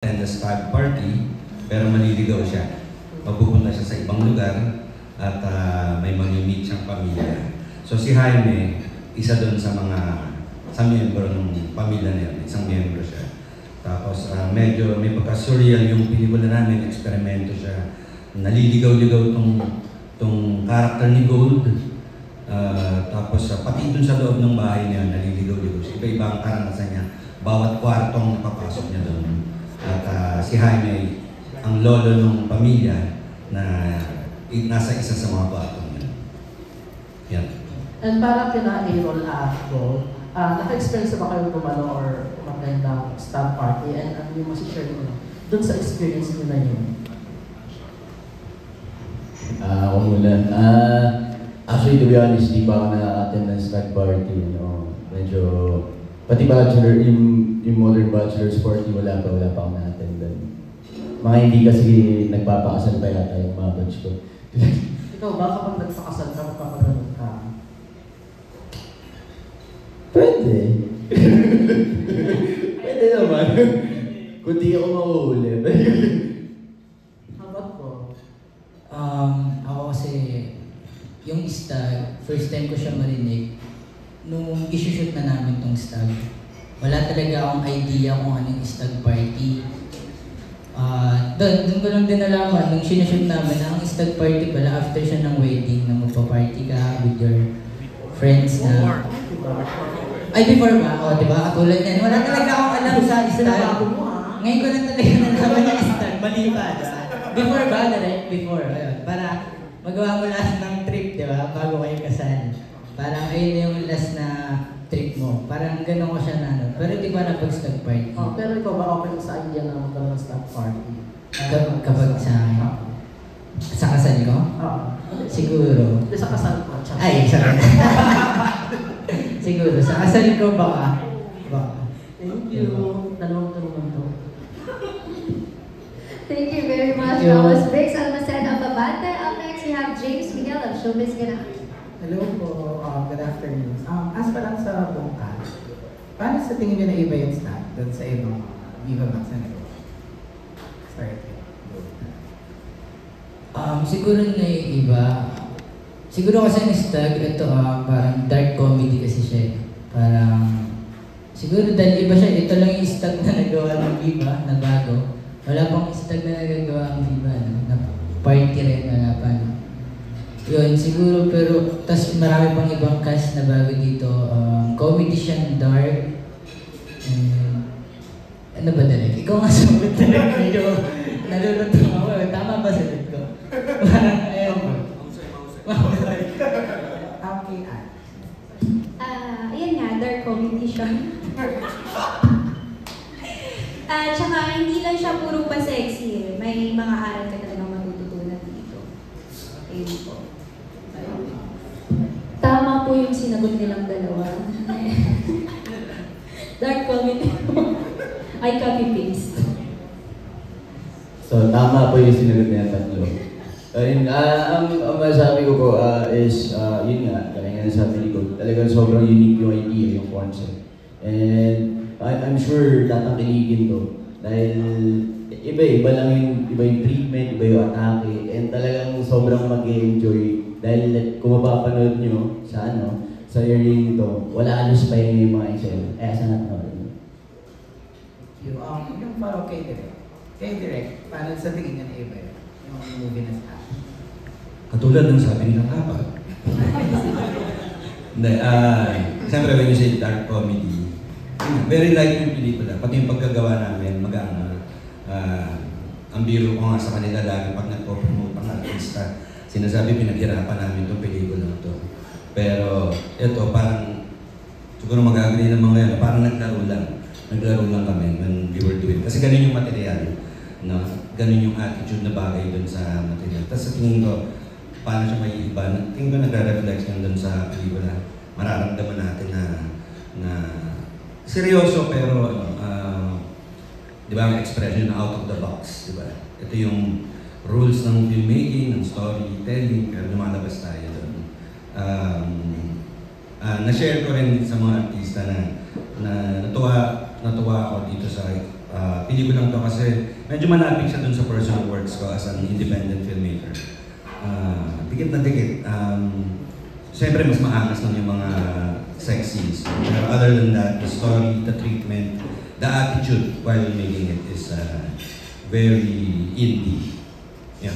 and the stag party, pero maliligaw siya. Mapupunta siya sa ibang lugar at may mamimit siyang pamilya. So si Jaime, isa doon sa miyembro ng pamilya niya, isang miyembro siya. Tapos medyo may pagka-surreal yung pelikula namin, eksperimento siya. Naliligaw-ligaw tong character ni Gold. Tapos pati dun sa loob ng bahay niya, naliligaw-ligaw siya. Iba-iba ang karanasan niya. Bawat kwartong napapasok niya doon. At si Jaime, ang lolo ng pamilya na nasa isa sa mga kwartong niya. Yan. And para kina A-roll after, naka-experience ba kayo gumano or umatay ng staff party? And ano yung masishare nyo doon sa experience nyo na yun? Ako muna. Actually, to be honest, di pa ako na-attend ng stag party. Medyo, pati bachelor, yung modern bachelor's party, wala pa ako na-attend doon. Mga hindi kasi nagpapakasal pa yata yung mga batch ko. Ikaw ba kapag nagpakasal ka, magpapaganon ka? Pwede. Pwede naman. Kung di ako mahuhuli. How about ko? Ako kasi, yung stag, first time ko siya marinig, nung isushoot na namin tong stag, wala talaga akong idea kung anong stag party. Doon ko lang din nalaman, nung sinushoot namin, ang stag party pala after siya ng wedding, na magpa-party ka with your friends na... Ay, before ba? O, diba? Katulad yan. Wala talaga akong alam sa stag. Ngayon ko lang talaga nalaman yung stag. Mali pa, diba? Before ba? Direct? Before. Ayun. Para magawa mo lahat ng trip, diba? Bago kayo kasal. Parang ayun na yung last na trip mo. Parang gano'n ko siya na ano. Pero di ba napag-stag party? Oh, pero ikaw ba okay sa idea na magkaroon ng staff party? Kapag sa kasal ko? Oo. Siguro. Sa kasal ko. Ay, sorry. Siguro. Sa kasal ko baka. Thank you. Dalawang tulungan to. Thank you very much. That was Briggs Almaceda of Abante. Up next, we have James Miguel of Showbiz Gana. Hello po, good afternoon. As pa lang sa bungka, paano sa tingin nyo na iba yung staff doon sa ibang Viva Max na ito? Start. Siguro na yung iba. Siguro kasi ang stag, ito parang dark comedy kasi siya. Parang, siguro dahil iba siya, ito lang yung stag na nagawa ng Viva, na bago. Wala pang stag na nagagawa ang Viva, no? Na party rin, wala pa. No? Yun, siguro, pero tas marami pang ibang cast na bago dito. Comedy siyang dark. Ano ba talaga? Ikaw nga sagot talaga. Medyo nalulutong ako. Tama ba sagot ko? Parang, ayun po. Okay, Ayan nga, dark comedy siya. Tsaka hindi lang siya puro pa sexy eh. May mga aral ka talagang matututunan dito. Ayun po. Tama po yung sinagot nilang dalawa. Dark comedy po. I copy-paste. So, tama po yung sinagot niya tatlo. Ayun, ang masabi ko po is, yun nga, kaya nga nasabi ni Gold, talagang sobrang unique yung idea, yung concept. And I'm sure tatangkiligin to. Dahil iba lang yung treatment, iba yung atake, and talagang sobrang mag-enjoy. Dahil kung mapapanood nyo sa airing nito, wala halos pa yung mga excel. Sana natin. Yung parang kay Direk, paano sa tingin nyo na iba yun? Yung movie na staff? Katulad ng sabi nila kapag. Hindi, siyempre when you say dark comedy, very light yung pelikula. Pati yung pagkagawa namin, ang biro ko nga sa kanila lagi pag nagpo-promote ang artista, sinasabi pinaghirapan namin itong pelikula na ito. Pero ito parang, siguro mag-agree ng mga yan, parang naglaro lang kami when we were doing. Kasi ganun yung material, no? Ganun yung attitude na bagay dun sa material. Tapos sa tingin ko, paano siya may iba? Tingin ko nagre-reflex yan dun sa pelikula. Mararamdaman natin na seryoso pero di ba ang expression na out of the box, di ba? Ito yung rules ng filmmaking, ng storytelling, pero lumalabas tayo doon. Na-share ko rin sa mga artista na natuwa ako dito sa pelikulang to kasi medyo malapit siya dun sa personal works ko as an independent filmmaker. Dikit na dikit. Siyempre, mas maangas lang yung mga sex scenes. Pero other than that, the story, the treatment, the attitude while making it is very indie. Yeah.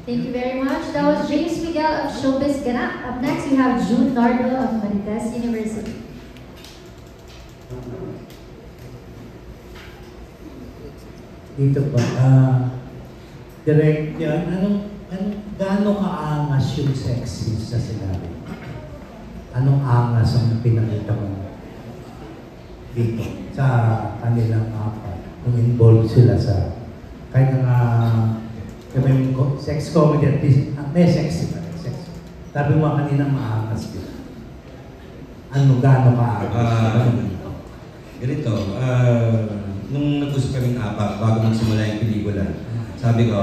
Thank you very much. That was James Miguel of Showbiz Ganap. Up next, we have June Nardo of Marites University. Dito pa, direct yan, gaano kaangas yung sex scenes na sinabi? Anong angas ang pinakita mo dito sa kanilang apat? Kung involved sila sa, kahit nga, sex comedy at least, may sexy pa rin, sex. Sabi mo kanina maangas dito. Ano, gaano kaangas? Ganito, nung nag-usap kaming apat bago magsimula yung pelikula, sabi ko,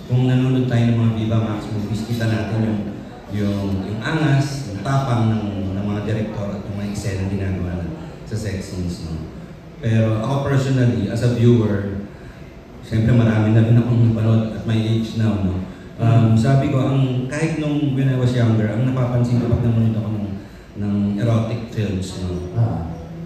kung nanonood tayo ng mga Viva Max movies, kita natin yung angas, yung tapang ng mga director at yung mga eksena ginagawa sa sex scenes. No? Pero ako personally, as a viewer, siyempre marami na rin akong napanood at my age now. No? Sabi ko, kahit nung when I was younger, ang napapansin ko pag nanonood ako ng erotic films, no?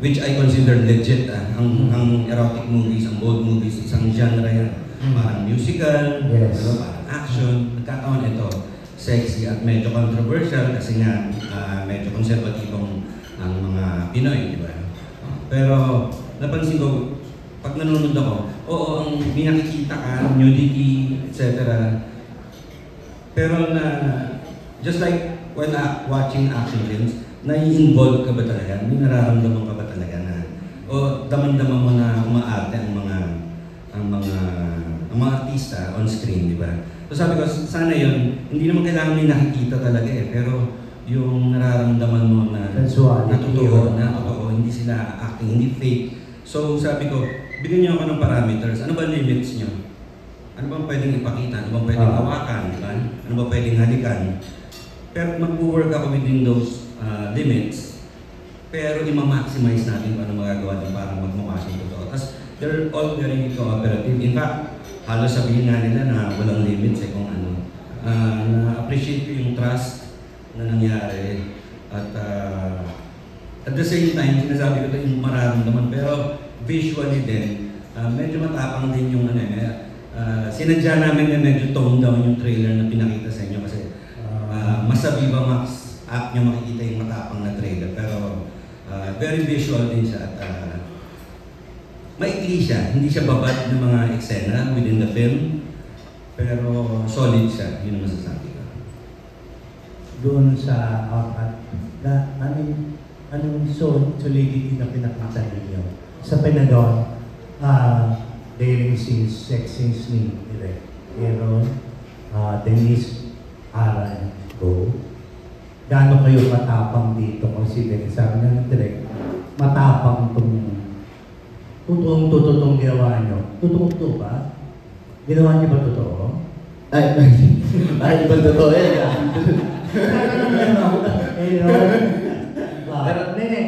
Which I consider legit. Ang erotic movies, ang bold movies, isang genre yan. Parang musical, yes. Parang action. Nagkataon ito, sexy at medyo controversial kasi nga medyo konserbatibong ang mga Pinoy, di ba? Pero napansin ko, pag nanonood ako, oo, may nakikita ka, nudity, etc. Pero just like when watching action films, nai-involve ka ba talaga? May nararamdaman ka ba talaga na o daman-daman mo na umaarte ang mga artista on screen, di ba? So sabi ko, sana yun, hindi naman kailangan may nakikita talaga pero yung nararamdaman mo na totoo, hindi sila acting, hindi fake. So sabi ko, bigyan niyo ako ng parameters. Ano ba limits niyo? Ano bang pwedeng ipakita? Ano bang pwedeng hawakan? Di ba? Ano ba pwedeng halikan? Pero mag-work ako within those limits, pero i-maximize natin kung ano magagawa din para magmukha siyang totoo. Tapos, they're all very cooperative. In fact, halos sabihin nga nila na walang limits kung ano. Na-appreciate ko yung trust na nangyari. At at the same time, sinasabi ko ito yung mararamdaman. Pero visually din, medyo matapang din yung sinadya namin na medyo tone down yung trailer na pinakita sa inyo kasi mas sa Viva Max app nyo makikita yung matapang na trailer, pero very visual din siya at maikli siya, hindi siya babad ng mga eksena within the film, pero solid siya, yun ang masasabi ko. Doon sa apat, anong solidity na pinakita ninyo? Sa pinagawa, daring scenes, sex scenes ni Direk, Aaron, Denise, Aran, Go. Gaano kayo matapang dito considering sabi na ng Direk, matapang itong totoong ginawa nyo. Totoo ba? Ginawa niyo ba totoo? Ay, ba totoo yan? Pero, nene,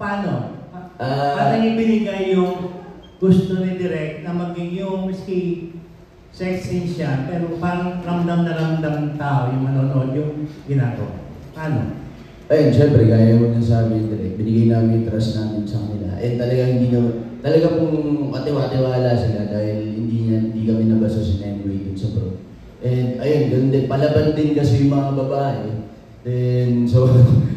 paano? Paano niyo binigay yung gusto ni Direk na maging yung miski sex scene siya, pero parang ramdam na ramdam ng tao yung manonood yung ginagawa? Paano? Ayun, syempre, gaya mo na sabi Direk, binigay namin yung trust namin sa kanila. Talaga pong katiwa-tiwala sila dahil hindi kami nabasa sa Nemway dun sa bro. And ayun, ganun din, palaban din kasi yung mga babae. Then, so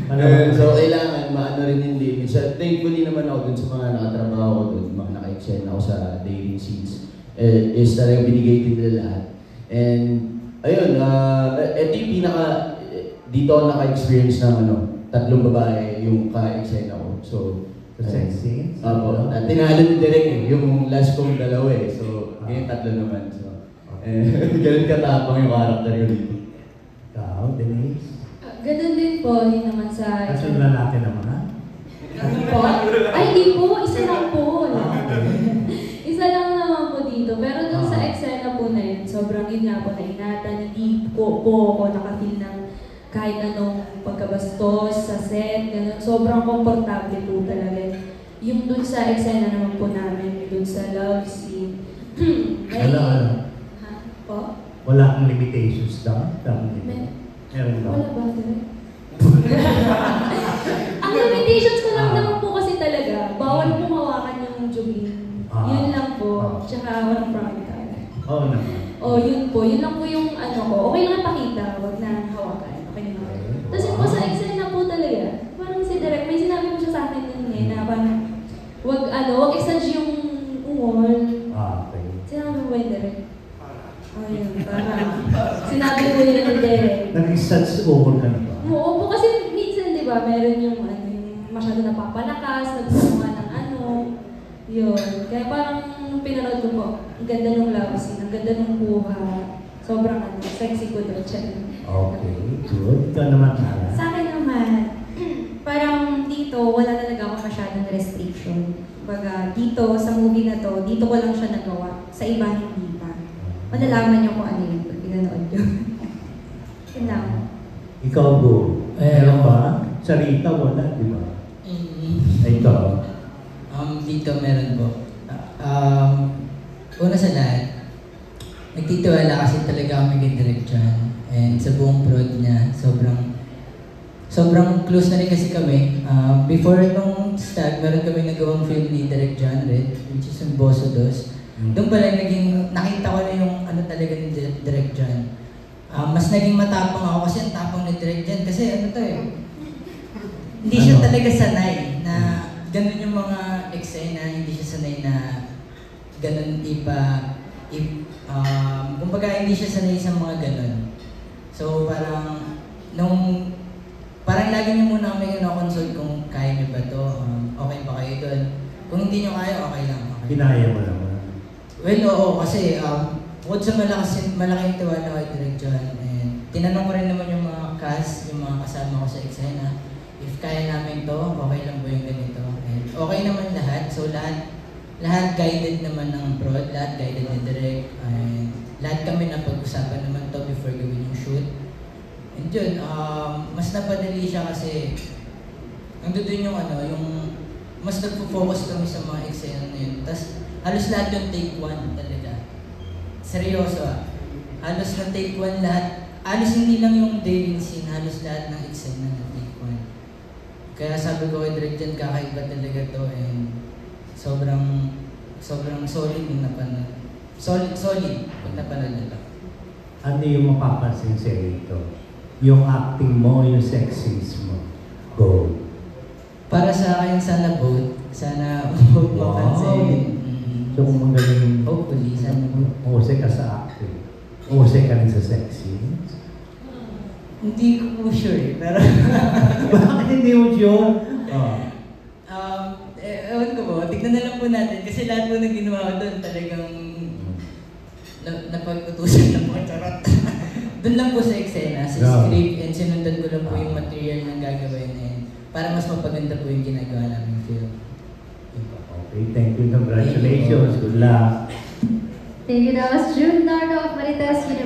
kailangan maano rin yung limit. So, thankfully naman ako dun sa mga nakatrabaho ko dun, mga naka-excel ako sa dating scenes. Is talagang binigay din nila lahat. And, ayun, ito yung dito ako naka-experience ng tatlong babae yung ka-excel ako. So, sex scenes? Apo. Tinalo ni Direk yung last kong dalawa So, ngayon tatlo naman. So, ganun katapang yung character ko dito. Ikaw, Denise? Ganun din po, yun naman sa... Kasi lalaki naman, ha? Po? Ay, hindi po. Isa lang po. Isa lang naman po dito. Pero dun sa eksena po na yun, sobrang yun nga po na ingatan. Hindi po ako nakafeel ng kahit anong pagkabastos sa set. Ganun. Sobrang komportable po talaga. yung dun sa eksena naman po namin, dun sa love scene, Ano? Ha? Po? Wala kang limitations daw? Meron ba? Wala ba? Ang limitations ko lang naman po kasi talaga, bawal po hawakan yung jubin. Yun lang po. Tsaka walang frontal. Oo naman. Yun po. Yun lang po yung ano ko. Okay lang ipakita, wag na hawakan. Okay naman. Tapos yun po sa eksena po talaga, parang si Direk, may sinabi po siya sa akin nun na parang, wag exage yung wall. Okay. Sinabi mo ba yung Direk? Yun. Parang, sinabi mo yun ni Direk. Nag-exage over ka na ba? Oo po, kasi minsan, di ba, meron yung masyado napapalakas, nagsusunga ng yun. Kaya parang pinanood ko po, ang ganda ng love scene, ang ganda ng buha. Sobrang sexy ko doon siya. Okay, good. Ikaw naman, Ara. Sa akin naman, parang dito, wala talaga ako masyadong restriction. Baga, dito, sa movie na to, dito ko lang siya nagawa. Sa iba, hindi pa. Malalaman niyo kung ano yun pag pinanood yun. Yun lang. Ikaw, Bo. Meron ba? Sa Rita, wala, di ba? Ikaw. Dito meron po. Una sa lahat, nagtitiwala kasi talaga kami kay Direk John. And sa buong prod niya, sobrang close na rin kasi kami. Before nung start, meron kami nagawang film ni Direk John Red, which is yung Boso Dos. Doon pala nakita ko na yung ano talaga ni Direk John. Mas naging matapang ako kasi ang tapang ni Direk John. Kasi hindi siya talaga sanay na ganun yung mga eksena, hindi siya sanay na ganun kumbaga hindi siya sanay sa mga ganun. So parang, parang lagi niyo muna kami consult kung kaya niyo ba to, okay ba kayo doon. Kung hindi niyo kaya, okay lang. Okay. Kinaya mo naman. Well, oo, kasi bukod sa malaking tiwala kay Direk John, and tinanong ko rin naman yung mga cast, yung mga kasama ko sa eksena, if kaya namin to, okay lang ba yung ganito? And okay naman lahat. So lahat guided naman ng prod, lahat guided ni Direk. And lahat kami napag-usapan naman to before gawin yung shoot. And yun, mas napadali siya kasi nandun yung mas nagpo-focus kami sa mga eksena na yun. Tapos halos lahat yung take one talaga. Seryoso halos na take one lahat. Halos hindi lang yung dating scene, halos lahat ng eksena na take one. Kaya sabi ko kay Direk John, kakaiba talaga to, and sobrang solid yung napanood. Solid pag napanood nila. Ano yung mapapansin sa ito? Yung acting mo, yung sex scenes mo. Go. Para sa akin, sana both mapansin. So kung magaling, Hopefully, sana both. uhusay ka sa acting. Uhusay ka rin sa sex scenes. Hindi ko po sure pero Bakit hindi mo sure? ewan ko po, tignan na lang po natin kasi lahat po na ginawa ko doon talagang napag-utusan ng mga charot. Doon lang po sa eksena, sa script, and sinundan ko lang po yung material na gagawin para mas mapaganda po yung ginagawa namin film. Okay, thank you. Congratulations. Good luck. Thank you. That was June Nardo of Marites University.